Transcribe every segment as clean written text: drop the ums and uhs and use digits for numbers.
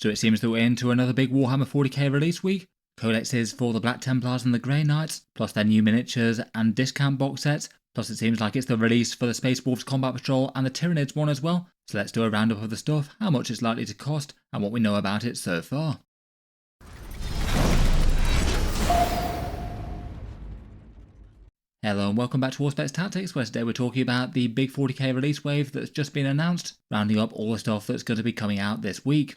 So it seems that we're into another big Warhammer 40k release week. Codexes for the Black Templars and the Grey Knights, plus their new miniatures and discount box sets, plus it seems like it's the release for the Space Wolves Combat Patrol and the Tyranids one as well. So let's do a roundup of the stuff, how much it's likely to cost, and what we know about it so far. Hello and welcome back to Warspec Tactics, where today we're talking about the big 40k release wave that's just been announced, rounding up all the stuff that's going to be coming out this week.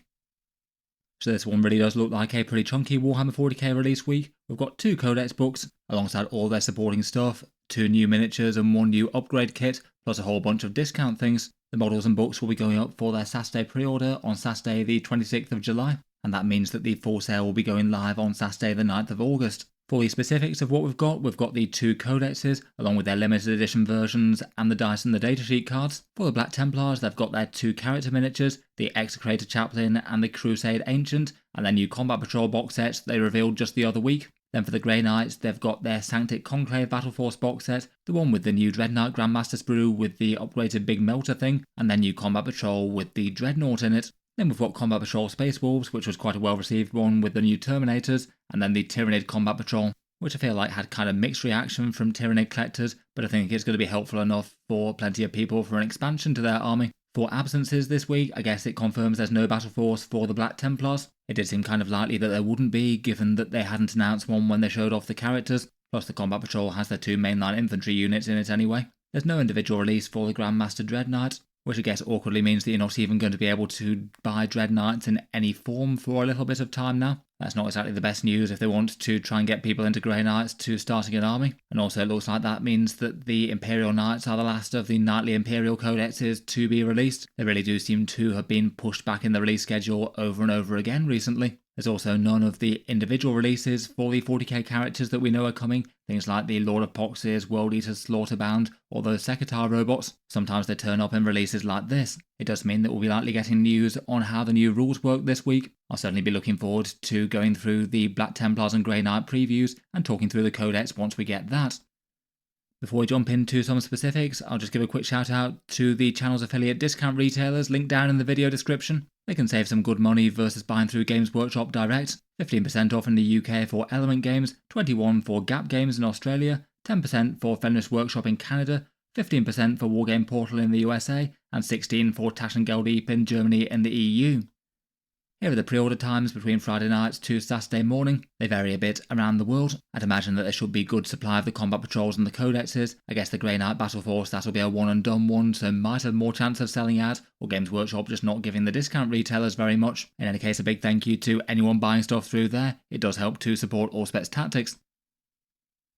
So this one really does look like a pretty chunky Warhammer 40k release week. We've got 2 Codex books, alongside all their supporting stuff, 2 new miniatures and 1 new upgrade kit, plus a whole bunch of discount things. The models and books will be going up for their Saturday pre-order on Saturday the 26th of July, and that means that the full sale will be going live on Saturday the 9th of August. For the specifics of what we've got the 2 Codexes, along with their limited edition versions and the dice and the datasheet cards. For the Black Templars, they've got their 2 character miniatures, the Execrator Chaplain and the Crusade Ancient, and their new Combat Patrol box sets they revealed just the other week. Then for the Grey Knights, they've got their Sanctic Conclave Battleforce box set, the one with the new Dreadknight Grandmaster sprue with the upgraded big melter thing, and their new Combat Patrol with the Dreadnought in it. Then we've got Combat Patrol Space Wolves, which was quite a well-received one with the new Terminators, and then the Tyranid Combat Patrol, which I feel like had kind of mixed reaction from Tyranid collectors, but I think it's going to be helpful enough for plenty of people for an expansion to their army. For absences this week, I guess it confirms there's no Battleforce for the Black Templars. It did seem kind of likely that there wouldn't be, given that they hadn't announced one when they showed off the characters, plus the Combat Patrol has their 2 mainline infantry units in it anyway. There's no individual release for the Grandmaster Dreadknight, which I guess awkwardly means that you're not even going to be able to buy Dreadknights in any form for a little bit of time now. That's not exactly the best news if they want to try and get people into Grey Knights to starting an army. And also it looks like that means that the Imperial Knights are the last of the Knightly Imperial Codexes to be released. They really do seem to have been pushed back in the release schedule over and over again recently. There's also none of the individual releases for the 40k characters that we know are coming, things like the Lord of Poxes, World Eaters, Slaughterbound, or those Sekitar robots. Sometimes they turn up in releases like this. It does mean that we'll be likely getting news on how the new rules work this week. I'll certainly be looking forward to going through the Black Templars and Grey Knight previews and talking through the Codex once we get that. Before we jump into some specifics, I'll just give a quick shout out to the channel's affiliate discount retailers linked down in the video description. They can save some good money versus buying through Games Workshop direct. 15% off in the UK for Element Games, 21% for Gap Games in Australia, 10% for Fenris Workshop in Canada, 15% for Wargame Portal in the USA, and 16% for Taschengeld in Germany and the EU. Here are the pre-order times between Friday nights to Saturday morning. They vary a bit around the world. I'd imagine that there should be good supply of the Combat Patrols and the Codexes. I guess the Grey Knight Battleforce, that'll be a one and done one, so might have more chance of selling out, or Games Workshop just not giving the discount retailers very much. In any case, a big thank you to anyone buying stuff through there. It does help to support Warspec Tactics.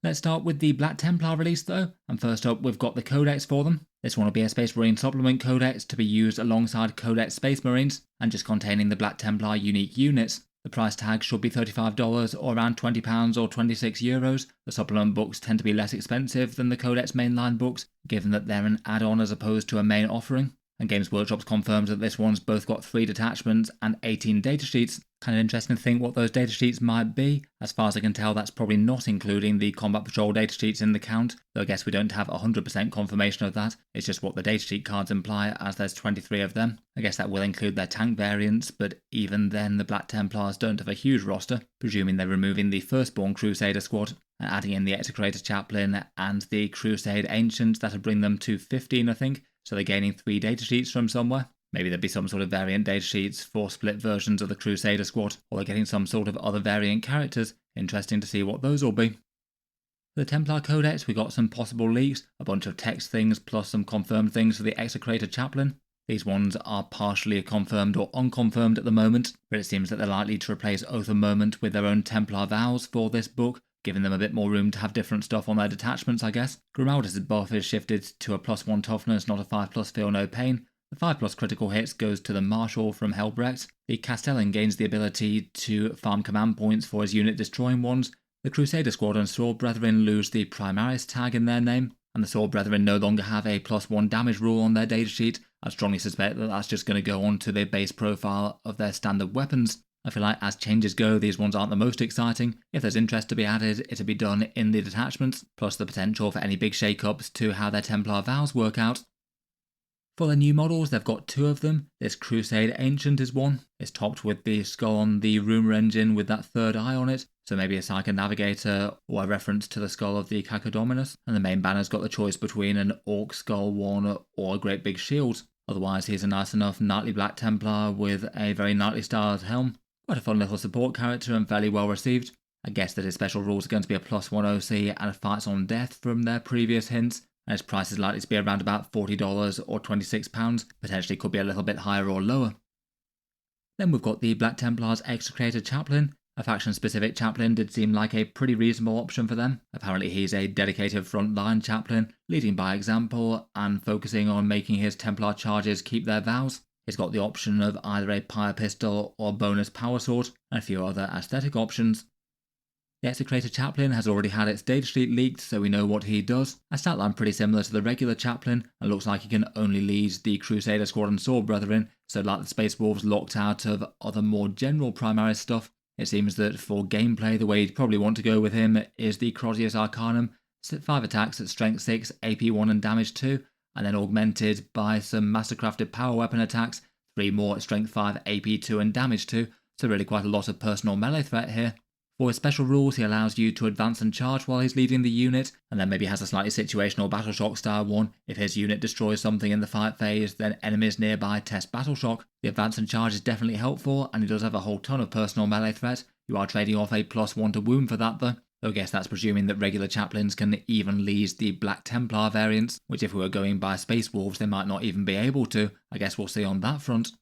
Let's start with the Black Templar release though, and first up we've got the Codex for them. This one will be a Space Marine supplement Codex to be used alongside Codex Space Marines, and just containing the Black Templar unique units. The price tag should be $35 or around £20 or €26. The supplement books tend to be less expensive than the Codex mainline books, given that they're an add-on as opposed to a main offering. And Games Workshop's confirmed that this one's both got 3 detachments and 18 datasheets. Kind of interesting to think what those datasheets might be. As far as I can tell, that's probably not including the Combat Patrol datasheets in the count, though I guess we don't have 100% confirmation of that. It's just what the datasheet cards imply, as there's 23 of them. I guess that will include their tank variants, but even then the Black Templars don't have a huge roster, presuming they're removing the Firstborn Crusader squad and adding in the Execrator Chaplain and the Crusade Ancient. That'll bring them to 15, I think. So they're gaining 3 datasheets from somewhere. Maybe there'd be some sort of variant datasheets for split versions of the Crusader squad, or they're getting some sort of other variant characters. Interesting to see what those will be. For the Templar Codex, we got some possible leaks, a bunch of text things plus some confirmed things for the Execrator Chaplain. These ones are partially confirmed or unconfirmed at the moment, but it seems that they're likely to replace Oath and Moment with their own Templar vows for this book, giving them a bit more room to have different stuff on their detachments, I guess. Grimaldus' buff is shifted to a +1 toughness, not a 5+ feel no pain. The 5+ critical hits goes to the Marshal from Helbrecht. The Castellan gains the ability to farm command points for his unit destroying ones. The Crusader Squad and Sword Brethren lose the Primaris tag in their name, and the Sword Brethren no longer have a +1 damage rule on their datasheet. I strongly suspect that that's just going to go on to the base profile of their standard weapons. I feel like as changes go, these ones aren't the most exciting. If there's interest to be added, it'll be done in the detachments, plus the potential for any big shake-ups to how their Templar vows work out. For the new models, they've got 2 of them. This Crusade Ancient is one. It's topped with the skull on the Rumour engine with that third eye on it, so maybe a Psychic Navigator or a reference to the skull of the Cacodominus. And the main banner's got the choice between an Orc skull one or a great big shield. Otherwise, he's a nice enough knightly Black Templar with a very knightly styled helm. Quite a fun little support character and fairly well received. I guess that his special rules are going to be a +1 OC and a fights on death from their previous hints. And its price is likely to be around about $40 or £26, potentially could be a little bit higher or lower. Then we've got the Black Templars Execrated Chaplain. A faction-specific chaplain did seem like a pretty reasonable option for them. Apparently he's a dedicated front-line chaplain, leading by example and focusing on making his Templar charges keep their vows. He's got the option of either a Pyre Pistol or bonus Power Sword, and a few other aesthetic options. The Execrated Chaplain has already had its data sheet leaked, so we know what he does. A stat line pretty similar to the regular Chaplain, and looks like he can only lead the Crusader Squad and Sword Brethren, so like the Space Wolves locked out of other more general Primaris stuff. It seems that for gameplay, the way you'd probably want to go with him is the Crozius Arcanum, 5 attacks at Strength 6, AP 1 and Damage 2, and then augmented by some Mastercrafted Power Weapon attacks, 3 more at Strength 5, AP 2 and Damage 2, so really quite a lot of personal melee threat here. For his special rules, he allows you to advance and charge while he's leading the unit, and then maybe has a slightly situational Battle Shock style one. If his unit destroys something in the fight phase, then enemies nearby test Battle Shock. The advance and charge is definitely helpful, and he does have a whole ton of personal melee threat. You are trading off a +1 to wound for that though. Though I guess that's presuming that regular chaplains can even lead the Black Templar variants, which if we were going by Space Wolves they might not even be able to. I guess we'll see on that front.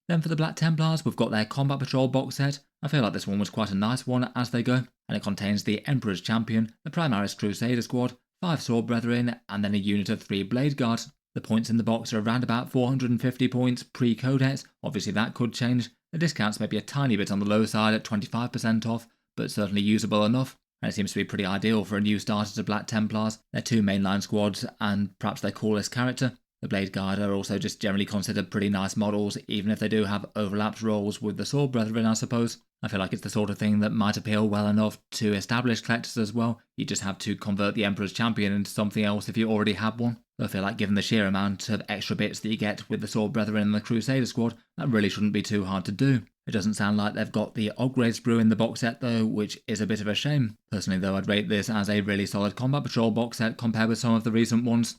Then for the Black Templars, we've got their Combat Patrol box set. I feel like this one was quite a nice one as they go, and it contains the Emperor's Champion, the Primaris Crusader Squad, 5 Sword Brethren, and then a unit of 3 Blade Guards. The points in the box are around about 450 points pre-Codex. Obviously that could change. The discounts may be a tiny bit on the low side at 25% off, but certainly usable enough. And it seems to be pretty ideal for a new starter to Black Templars, their 2 mainline squads, and perhaps their coolest character. The Blade Guard are also just generally considered pretty nice models, even if they do have overlapped roles with the Sword Brethren, I suppose. I feel like it's the sort of thing that might appeal well enough to established collectors as well. You just have to convert the Emperor's Champion into something else if you already have one. So I feel like given the sheer amount of extra bits that you get with the Sword Brethren and the Crusader Squad, that really shouldn't be too hard to do. It doesn't sound like they've got the upgrade sprue in the box set though, which is a bit of a shame. Personally though, I'd rate this as a really solid Combat Patrol box set compared with some of the recent ones.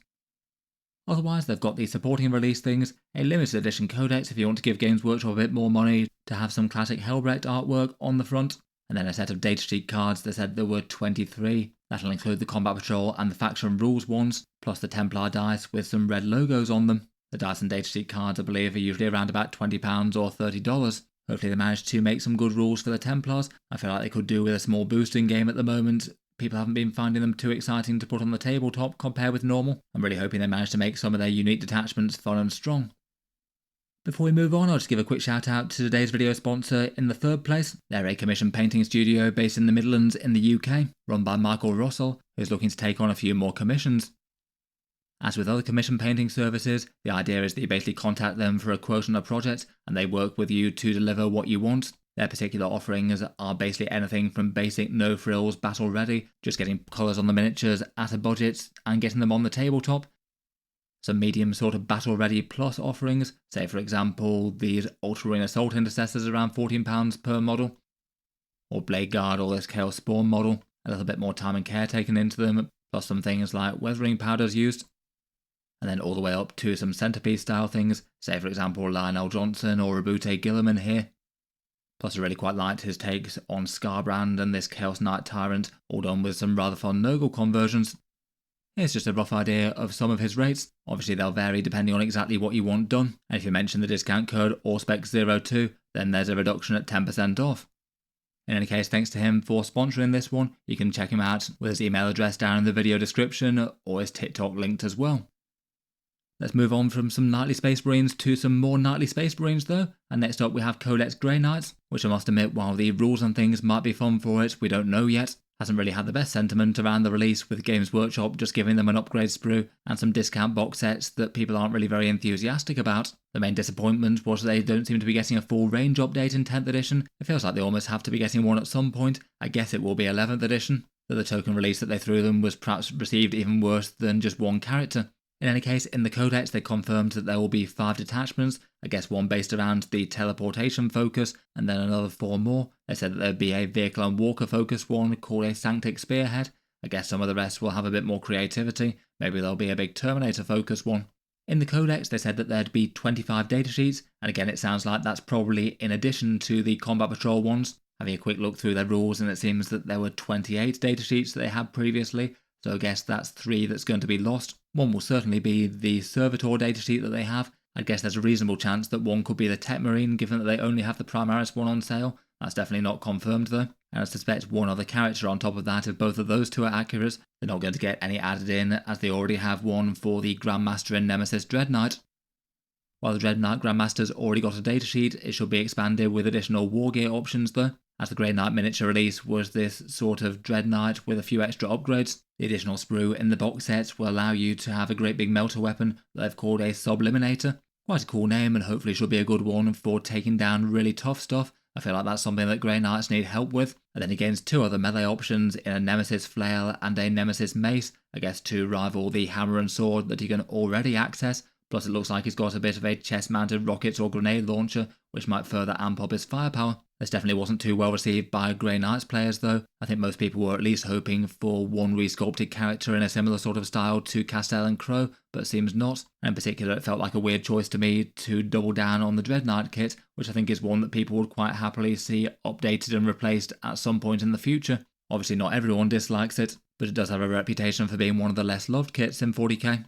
Otherwise, they've got the supporting release things, a limited edition Codex if you want to give Games Workshop a bit more money to have some classic Helbrecht artwork on the front, and then a set of datasheet cards. They said there were 23. That'll include the Combat Patrol and the Faction Rules ones, plus the Templar dice with some red logos on them. The dice and datasheet cards, I believe, are usually around about £20 or $30. Hopefully they managed to make some good rules for the Templars. I feel like they could do with a small boosting game at the moment. People haven't been finding them too exciting to put on the tabletop compared with normal. I'm really hoping they manage to make some of their unique detachments fun and strong. Before we move on, I'll just give a quick shout out to today's video sponsor in the third place. They're a commission painting studio based in the Midlands in the UK, run by Michael Russell, who's looking to take on a few more commissions. As with other commission painting services, the idea is that you basically contact them for a quote on a project and they work with you to deliver what you want. Their particular offerings are basically anything from basic no frills battle ready, just getting colours on the miniatures at a budget and getting them on the tabletop. Some medium sort of battle ready plus offerings, say for example these Ultramarine Assault Intercessors around £14 per model, or Blade Guard or this Chaos Spawn model, a little bit more time and care taken into them, plus some things like weathering powders used. And then all the way up to some centerpiece style things, say for example Lionel Johnson or Rabute Gilliman here. Plus I really quite liked his takes on Scarbrand and this Chaos Knight Tyrant, all done with some rather fun Nurgle conversions. Here's just a rough idea of some of his rates. Obviously they'll vary depending on exactly what you want done, and if you mention the discount code AUSPEC02, then there's a reduction at 10% off. In any case, thanks to him for sponsoring this one. You can check him out with his email address down in the video description, or his TikTok linked as well. Let's move on from some Knightly Space Marines to some more Knightly Space Marines though, and next up we have Codex Grey Knights, which I must admit, while the rules and things might be fun for it, we don't know yet. Hasn't really had the best sentiment around the release, with Games Workshop just giving them an upgrade sprue and some discount box sets that people aren't really very enthusiastic about. The main disappointment was they don't seem to be getting a full range update in 10th edition. It feels like they almost have to be getting one at some point. I guess it will be 11th edition, though the token release that they threw them was perhaps received even worse than just one character. In any case, in the Codex they confirmed that there will be 5 detachments, I guess one based around the teleportation focus, and then another 4 more. They said that there would be a vehicle and walker focused one called a Sanctic Spearhead. I guess some of the rest will have a bit more creativity, maybe there'll be a big Terminator focused one. In the Codex they said that there'd be 25 datasheets, and again it sounds like that's probably in addition to the Combat Patrol ones. Having a quick look through their rules, and it seems that there were 28 datasheets that they had previously, so I guess that's 3 that's going to be lost. One will certainly be the Servitor datasheet that they have. I guess there's a reasonable chance that one could be the Tech Marine, given that they only have the Primaris one on sale. That's definitely not confirmed though. And I suspect one other character on top of that. If both of those 2 are accurate, they're not going to get any added in, as they already have one for the Grandmaster and Nemesis Dreadknight. While the Dreadknight Grandmaster's already got a datasheet, it should be expanded with additional war gear options though, as the Grey Knight miniature release was this sort of Dreadknight with a few extra upgrades. The additional sprue in the box sets will allow you to have a great big melter weapon that they've called a Subliminator. Quite a cool name, and hopefully should be a good one for taking down really tough stuff. I feel like that's something that Grey Knights need help with. And then he gains 2 other melee options in a Nemesis Flail and a Nemesis Mace, I guess to rival the hammer and sword that he can already access. Plus it looks like he's got a bit of a chest-mounted rockets or grenade launcher, which might further amp up his firepower. This definitely wasn't too well received by Grey Knights players though. I think most people were at least hoping for one resculpted character in a similar sort of style to Castell and Crow, but seems not. And in particular it felt like a weird choice to me to double down on the Dreadknight kit, which I think is one that people would quite happily see updated and replaced at some point in the future. Obviously not everyone dislikes it, but it does have a reputation for being one of the less loved kits in 40k.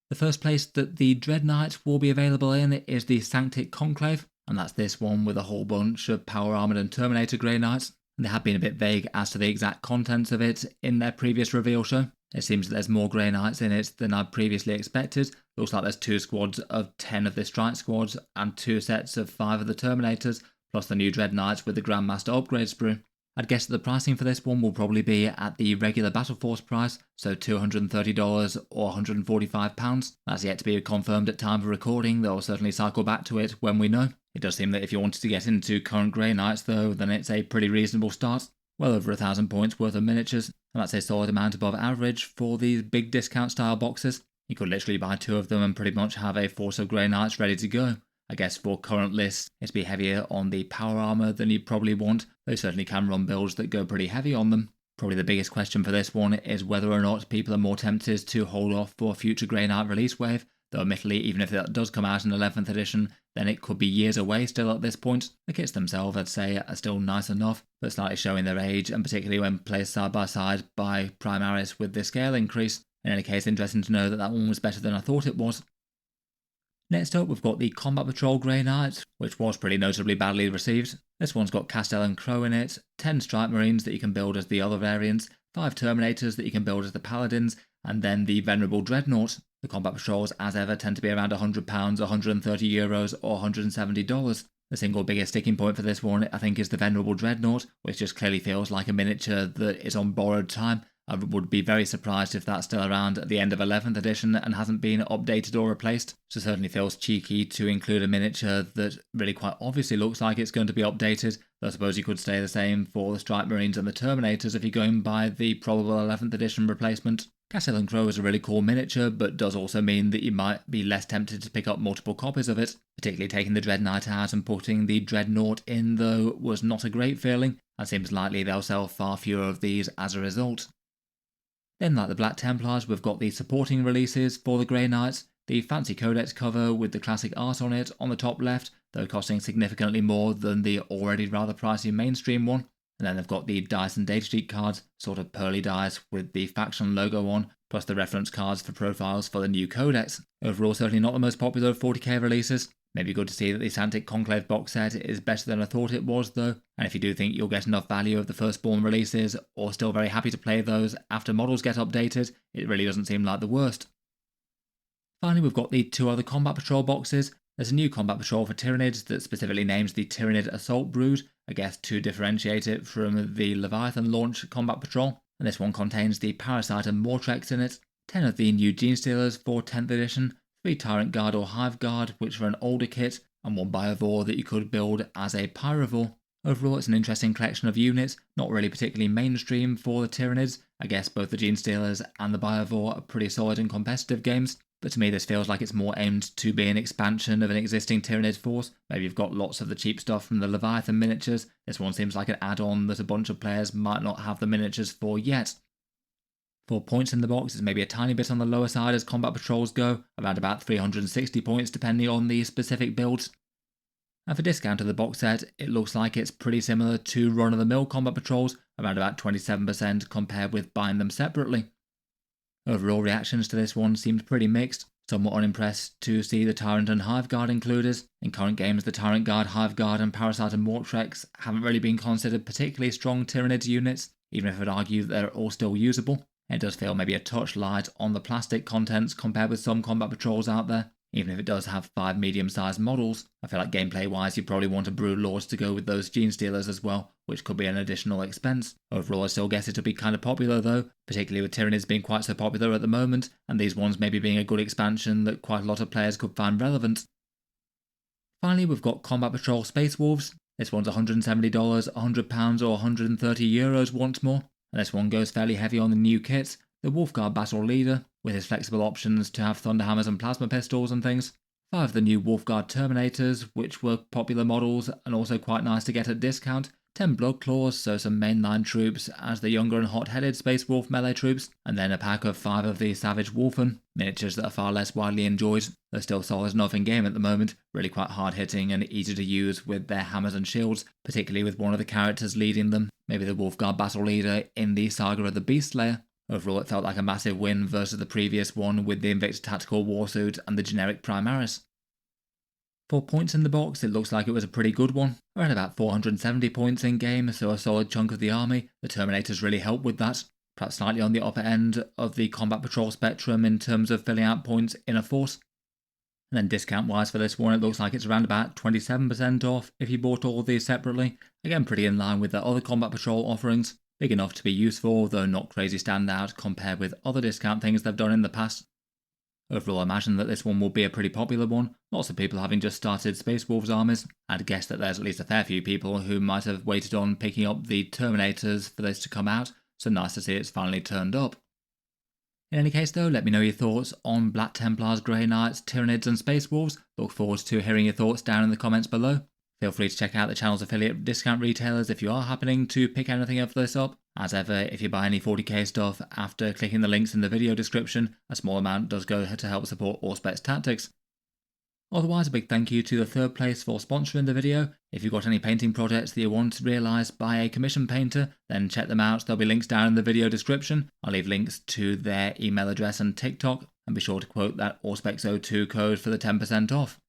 The first place that the Dreadknight will be available in is the Sanctic Conclave, and that's this one with a whole bunch of power armoured and Terminator Grey Knights. And they have been a bit vague as to the exact contents of it in their previous reveal show. It seems that there's more Grey Knights in it than I'd previously expected. Looks like there's 2 squads of 10 of the Strike Squads and 2 sets of 5 of the Terminators, plus the new Dreadknights with the Grandmaster upgrade sprue. I'd guess that the pricing for this one will probably be at the regular Battleforce price, so $230 or £145. That's yet to be confirmed at time of recording, though I'll certainly cycle back to it when we know. It does seem that if you wanted to get into current Grey Knights though, then it's a pretty reasonable start. Well over 1,000 points worth of miniatures, and that's a solid amount above average for these big discount style boxes. You could literally buy 2 of them and pretty much have a force of Grey Knights ready to go. I guess for current lists, it'd be heavier on the power armour than you probably want. They certainly can run builds that go pretty heavy on them. Probably the biggest question for this one is whether or not people are more tempted to hold off for a future Grey Knight release wave, though admittedly even if that does come out in 11th edition, then it could be years away still at this point. The kits themselves I'd say are still nice enough, but slightly showing their age, and particularly when placed side by side by Primaris with the scale increase. In any case, interesting to know that that one was better than I thought it was. Next up, we've got the Combat Patrol Grey Knight, which was pretty notably badly received. This one's got Castell and Crow in it, 10 Strike Marines that you can build as the other variants, 5 Terminators that you can build as the Paladins, and then the Venerable Dreadnought. The Combat Patrols, as ever, tend to be around £100, €130 or $170. The single biggest sticking point for this one, I think, is the Venerable Dreadnought, which just clearly feels like a miniature that is on borrowed time. I would be very surprised if that's still around at the end of 11th edition and hasn't been updated or replaced. So it certainly feels cheeky to include a miniature that really quite obviously looks like it's going to be updated. Though I suppose you could say the same for the Strike Marines and the Terminators if you're going by the probable 11th edition replacement. Castell and Crow is a really cool miniature, but does also mean that you might be less tempted to pick up multiple copies of it. Particularly taking the Dreadknight out and putting the Dreadnought in, though, was not a great feeling. It seems likely they'll sell far fewer of these as a result. Then, like the Black Templars, we've got the supporting releases for the Grey Knights, the fancy Codex cover with the classic art on it on the top left, though costing significantly more than the already rather pricey mainstream one. And then they've got the dice and datasheet cards, sort of pearly dice with the faction logo on, plus the reference cards for profiles for the new Codex. Overall, certainly not the most popular of 40k releases. Maybe good to see that the Sanctic Conclave box set is better than I thought it was though, and if you do think you'll get enough value of the firstborn releases, or still very happy to play those after models get updated, it really doesn't seem like the worst. Finally, we've got the 2 other Combat Patrol boxes. There's a new Combat Patrol for Tyranids that specifically names the Tyranid Assault Brood, I guess to differentiate it from the Leviathan launch Combat Patrol, and this one contains the Parasite and Mortrex in it, 10 of the new Gene Stealers for 10th edition, 3 Tyrant Guard or Hive Guard, which are an older kit, and 1 Biovore that you could build as a Pyrovore. Overall, it's an interesting collection of units, not really particularly mainstream for the Tyranids. I guess both the Genestealers and the Biovore are pretty solid and competitive games, but to me this feels like it's more aimed to be an expansion of an existing Tyranid force. Maybe you've got lots of the cheap stuff from the Leviathan miniatures. This one seems like an add-on that a bunch of players might not have the miniatures for yet. For points in the box, it's maybe a tiny bit on the lower side as combat patrols go, around about 360 points depending on the specific builds. And for discount of the box set, it looks like it's pretty similar to run-of-the-mill combat patrols, around about 27% compared with buying them separately. Overall reactions to this one seemed pretty mixed, somewhat unimpressed to see the Tyrant and Hive Guard included. In current games, the Tyrant Guard, Hive Guard and Parasite and Mortrex haven't really been considered particularly strong Tyranids units, even if I'd argue that they're all still usable. It does feel maybe a touch light on the plastic contents compared with some combat patrols out there. Even if it does have 5 medium-sized models, I feel like gameplay-wise you probably want a Brood Lords to go with those Genestealers as well, which could be an additional expense. Overall I still guess it'll be kind of popular though, particularly with Tyranids being quite so popular at the moment, and these ones maybe being a good expansion that quite a lot of players could find relevant. Finally we've got Combat Patrol Space Wolves. This one's $170, £100 or €130 once more, and this one goes fairly heavy on the new kits. The Wolfguard Battle Leader, with his flexible options to have Thunderhammers and Plasma Pistols and things. 5 of the new Wolfguard Terminators, which were popular models and also quite nice to get at discount. 10 Blood Claws, so some mainline troops as the younger and hot-headed Space Wolf melee troops, and then a pack of 5 of the Savage Wolfen, miniatures that are far less widely enjoyed. They're still solid enough in game at the moment, really quite hard-hitting and easy to use with their hammers and shields, particularly with one of the characters leading them, maybe the Wolfguard Battle Leader in the Saga of the Beast Slayer. Overall it felt like a massive win versus the previous one with the Invicta Tactical Warsuit and the generic Primaris. For points in the box, it looks like it was a pretty good one, around about 470 points in game, so a solid chunk of the army. The Terminators really helped with that, perhaps slightly on the upper end of the combat patrol spectrum in terms of filling out points in a force. And then discount wise for this one, it looks like it's around about 27% off if you bought all of these separately, again pretty in line with the other combat patrol offerings. Big enough to be useful, though not crazy standout compared with other discount things they've done in the past. Overall, I imagine that this one will be a pretty popular one, lots of people having just started Space Wolves armies. I'd guess that there's at least a fair few people who might have waited on picking up the Terminators for this to come out, so nice to see it's finally turned up. In any case though, let me know your thoughts on Black Templars, Grey Knights, Tyranids and Space Wolves. Look forward to hearing your thoughts down in the comments below. Feel free to check out the channel's affiliate discount retailers if you are happening to pick anything of this up. As ever, if you buy any 40k stuff after clicking the links in the video description, a small amount does go to help support Auspex Tactics. Otherwise, a big thank you to the Third Place for sponsoring the video. If you've got any painting projects that you want realised by a commission painter, then check them out. There'll be links down in the video description. I'll leave links to their email address and TikTok, and be sure to quote that Auspex02 code for the 10% off.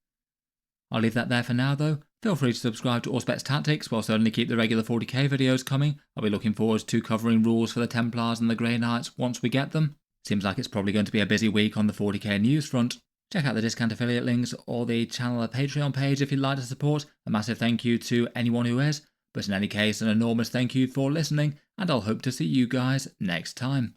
I'll leave that there for now though. Feel free to subscribe to Auspex Tactics, while certainly keep the regular 40k videos coming. I'll be looking forward to covering rules for the Templars and the Grey Knights once we get them. Seems like it's probably going to be a busy week on the 40k news front. Check out the discount affiliate links or the channel Patreon page if you'd like to support. A massive thank you to anyone who is. But in any case, an enormous thank you for listening, and I'll hope to see you guys next time.